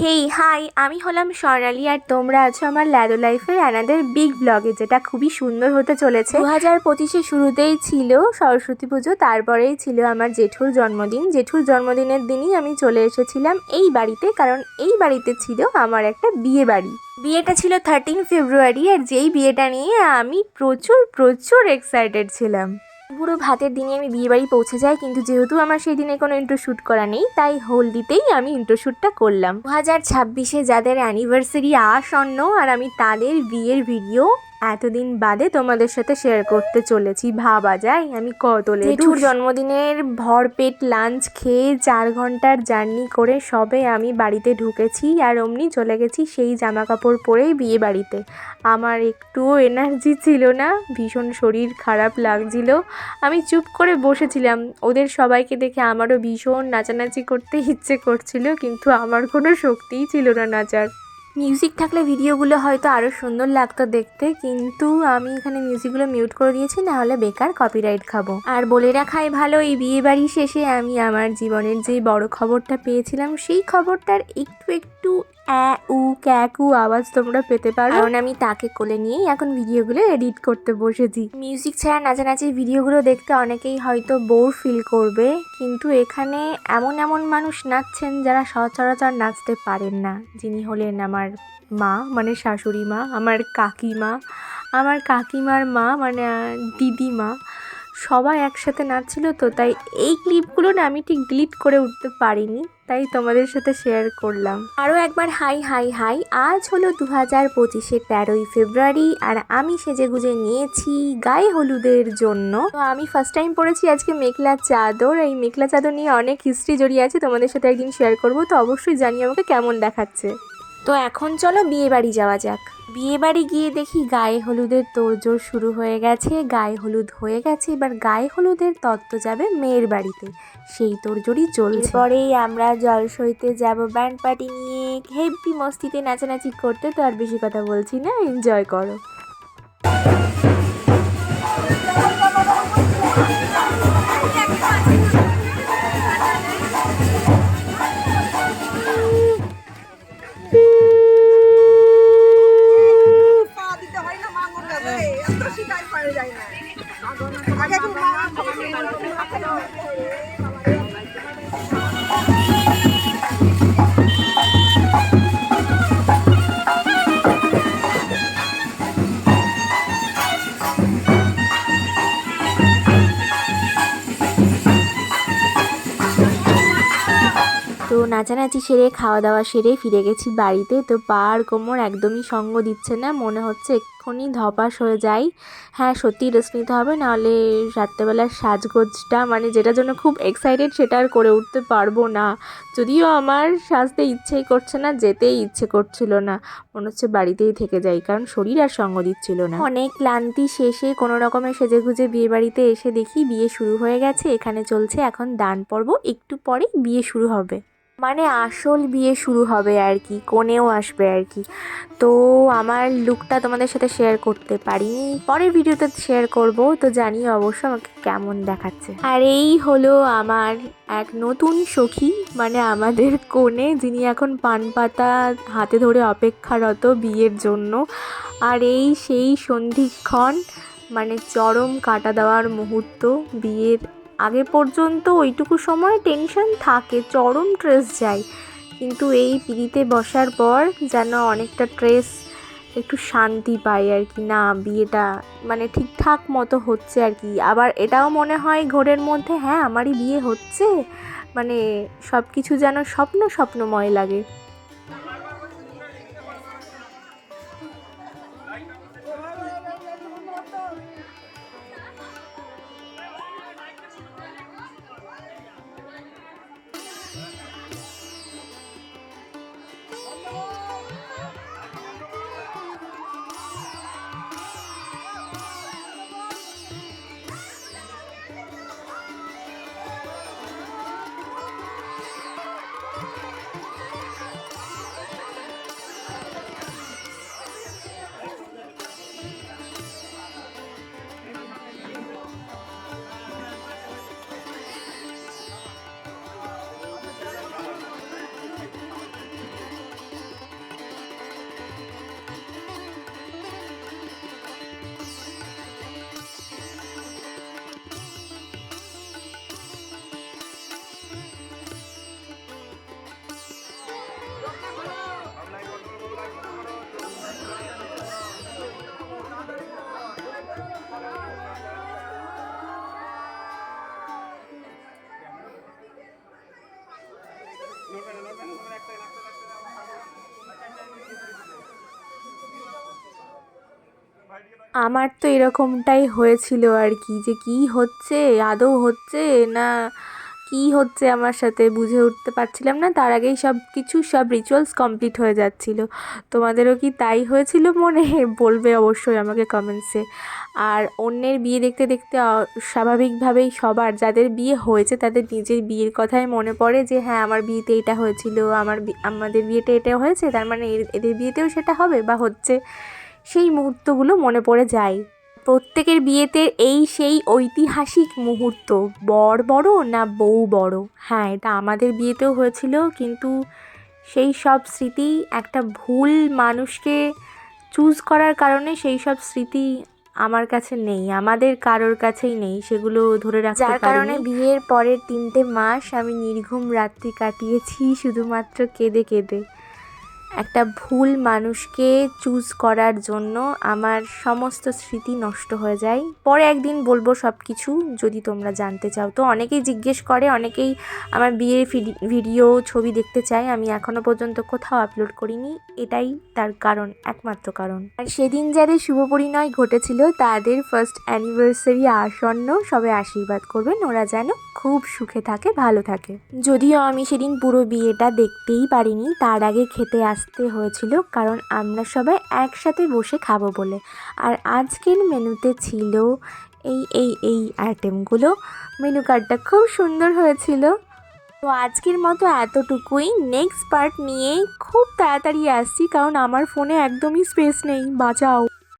Hey hi, আমি হলাম স্বর্ণালী আর তোমরা আছো আমার ল্যাদো লাইফের অ্যানাদার বিগ ব্লগে, যেটা খুবই সুন্দর হতে চলেছে। 2025 শুরুতেই ছিল সরস্বতী পুজো, তারপরেই ছিল আমার জেঠুর জন্মদিন। জেঠুর জন্মদিনের দিনই আমি চলে এসেছিলাম এই বাড়িতে, কারণ এই বাড়িতে ছিল আমার একটা বিয়ে বাড়ি। বিয়েটা ছিল 13 ফেব্রুয়ারি, আর যেই বিয়েটা নিয়ে আমি প্রচুর এক্সাইটেড ছিলাম। পুরো ভাতের দিনে আমি বিয়ে বাড়ি পৌঁছে যাই, কিন্তু যেহেতু আমার সেই দিনে কোনো ইন্ট্রো শ্যুট করা নেই, তাই হলদিতেই আমি ইন্ট্রো শ্যুটটা করলাম। 2026-এ যাদের অ্যানিভার্সারি আসন্ন, আর আমি তাদের বিয়ের ভিডিও এতদিন বাদে তোমাদের সাথে শেয়ার করতে চলেছি। ভাবা যায় আমি কত জেঠুর জন্মদিনের ভরপেট লাঞ্চ খেয়ে 4 ঘন্টার জার্নি করে সবে আমি বাড়িতে ঢুকেছি, আর অমনি চলে গেছি সেই জামা কাপড় পরেই বিয়ে বাড়িতে। আমার একটুও এনার্জি ছিল না, ভীষণ শরীর খারাপ লাগছিল। আমি চুপ করে বসেছিলাম। ওদের সবাইকে দেখে আমারও ভীষণ নাচানাচি করতে ইচ্ছে করছিল, কিন্তু আমার কোনো শক্তিই ছিল না নাচার। মিউজিক থাকলে ভিডিওগুলো হয়তো আরও সুন্দর লাগতো দেখতে, কিন্তু আমি এখানে মিউজিকগুলো মিউট করে দিয়েছি, না হলে বেকার কপিরাইট খাবো। আর বলে রাখাই ভালো, এই বিয়ে বাড়ি শেষে আমি আমার জীবনের যে বড় খবরটা পেয়েছিলাম, সেই খবরটার একটু উ ক্যাকু আওয়াজ তোমরা পেতে পারো, কারণ আমি তাকে কোলে নিয়েই এখন ভিডিওগুলো এডিট করতে বসেছি। মিউজিক ছাড়া নাচানাচির ভিডিওগুলো দেখতে অনেকেই হয়তো বোর ফিল করবে, কিন্তু এখানে এমন মানুষ নাচছেন যারা সচরাচর নাচতে পারেন না, যিনি হলেন আমার মা, মানে শাশুড়ি মা, আমার কাকিমা, আমার কাকিমার মা মানে দিদিমা, সবাই একসাথে নাচছিল। তো তাই এই ক্লিপগুলো না আমি ঠিক ডিলিট করে উঠতে পারিনি, তাই তোমাদের সাথে শেয়ার করলাম। আরও একবার হাই হাই হাই। আজ হলো 2025-এর 13ই ফেব্রুয়ারি, আর আমি সেজেগুজে নিয়েছি গায়ে হলুদের জন্য। তো আমি ফার্স্ট টাইম পরেছি আজকে মেখলা চাদর। এই মেখলা চাদর নিয়ে অনেক হিস্ট্রি জড়িয়ে আছে, তোমাদের সাথে একদিন শেয়ার করবো, তো অবশ্যই জানিও আমাকে কেমন দেখাচ্ছে। তো এখন চলো বিয়ে বাড়ি যাওয়া যাক। বিয়ে বাড়ি গিয়ে দেখি গায়ে হলুদের তোড়জোড় শুরু হয়ে গেছে। গায়ে হলুদ হয়ে গেছে, এবার গায়ে হলুদের তত্ত্ব যাবে মেয়ের বাড়িতে, সেই তোড়জোড়ই চলছে। পরেই আমরা জলসইতে যাব ব্যান্ড পার্টি নিয়ে, হেভি মস্তিতে নাচানাচি করতে। তো আর বেশি কথা বলছি না, এনজয় করো। তো নাচানাচি সেরে খাওয়া দাওয়া সেরে ফিরে গেছি বাড়িতে। তো পার কোমর একদমই সঙ্গ দিচ্ছে না, মনে হচ্ছে এক্ষুনি ধপাস হয়ে যায়। হ্যাঁ, সত্যি রেস্ট নিতে হবে, নাহলে রাত্রেবেলার সাজগোজটা মানে যেটার জন্য খুব এক্সাইটেড সেটা আর করে উঠতে পারবো না। যদিও আমার সাজতে ইচ্ছেই করছে না, যেতেই ইচ্ছে করছিল না, মনে হচ্ছে বাড়িতেই থেকে যাই, কারণ শরীর আর সঙ্গ দিচ্ছিল না। অনেক ক্লান্তি শেষে কোনো রকমের সেজেগুজে বিয়ে বাড়িতে এসে দেখি বিয়ে শুরু হয়ে গেছে। এখানে চলছে এখন দান পর্ব, একটু পরে বিয়ে শুরু হবে, মানে আসল বিয়ে শুরু হবে আর কি, কনেও আসবে আর কি। তো আমার লুকটা তোমাদের সাথে শেয়ার করতে পারিনি, পরের ভিডিওতে শেয়ার করব। তো জানিও অবশ্য আমাকে কেমন দেখাচ্ছে। আর এই হলো আমার এক নতুন সখী, মানে আমাদের কনে, যিনি এখন পান পাতা হাতে ধরে অপেক্ষারত বিয়ের জন্য। আর এই সেই সন্ধিক্ষণ, মানে চরম কাটা দেওয়ার মুহূর্ত। বিয়ের আগে পর্যন্ত ওইটুকু সময় টেনশন থাকে, চরম স্ট্রেস যায়, কিন্তু এই পিড়িতে বসার পর যেন অনেকটা স্ট্রেস একটু শান্তি পাই আর কি। না, বিয়েটা মানে ঠিকঠাক মতো হচ্ছে আর কি। আবার এটাও মনে হয় ঘোরের মধ্যে, হ্যাঁ আমারই বিয়ে হচ্ছে, মানে সব কিছু যেন স্বপ্নময় লাগে। আমার তো এরকমটাই হয়েছিল আর কি, যে কি হচ্ছে, আদৌ হচ্ছে না কি হচ্ছে আমার সাথে বুঝে উঠতে পারছিলাম না। তার আগেই সব রিচুয়ালস কমপ্লিট হয়ে যাচ্ছিল। তোমাদেরও কি তাই হয়েছিল মনে? বলবে অবশ্যই আমাকে কমেন্টসে। আর অন্যের বিয়ে দেখতে দেখতে স্বাভাবিকভাবেই সবার যাদের বিয়ে হয়েছে তাদের নিজের বিয়ের কথাই মনে পড়ে, যে হ্যাঁ আমার বিয়েতে এটা হয়েছিল, আমাদের বিয়েতে এটা হয়েছে, তার মানে এদের বিয়েতেও সেটা হবে বা হচ্ছে। সেই মুহূর্তগুলো মনে পড়ে যায়। প্রত্যেকের বিয়েতে এই সেই ঐতিহাসিক মুহূর্ত, বর বড় না বউ বড়। হ্যাঁ, এটা আমাদের বিয়েতেও হয়েছিল, কিন্তু সেই সব স্মৃতি একটা ভুল মানুষকে চুজ করার কারণে সেই সব স্মৃতি আমার কাছে নেই, আমাদের কারোর কাছেই নেই, সেগুলো ধরে রাখতে পারিনি। যার কারণে বিয়ের পরের 3টে মাস আমি নির্ঘুম রাত্রি কাটিয়েছি শুধুমাত্র কেঁদে কেঁদে। একটা ভুল মানুষকে চুজ করার জন্য আমার সমস্ত স্মৃতি নষ্ট হয়ে যায়। পরে একদিন বলবো সব কিছু, যদি তোমরা জানতে চাও। তো অনেকেই জিজ্ঞেস করে, অনেকেই আমার বিয়ের ভিডিও ছবি দেখতে চায়, আমি এখনও পর্যন্ত কোথাও আপলোড করিনি। এটাই তার কারণ, একমাত্র কারণ। আর সেদিন যাদের শুভ পরিণয় ঘটেছিল তাদের ফার্স্ট অ্যানিভার্সারি আসন্ন, সবাই আশীর্বাদ করবেন ওরা যেন খুব সুখে থাকে, ভালো থাকে। যদিও আমি সেদিন পুরো বিয়েটা দেখতেই পারিনি, তার আগে খেতে আসতে হয়েছিল, কারণ আমরা সবাই একসাথে বসে খাবো বলে। আর আজকের মেনুতে ছিল এই আইটেমগুলো। মেনু কার্ডটা খুব সুন্দর হয়েছিল। তো আজকের মতো এতটুকুই। নেক্সট পার্ট নিয়ে খুব তাড়াতাড়ি আসছি, কারণ আমার ফোনে একদমই স্পেস নেই, বাঁচাও।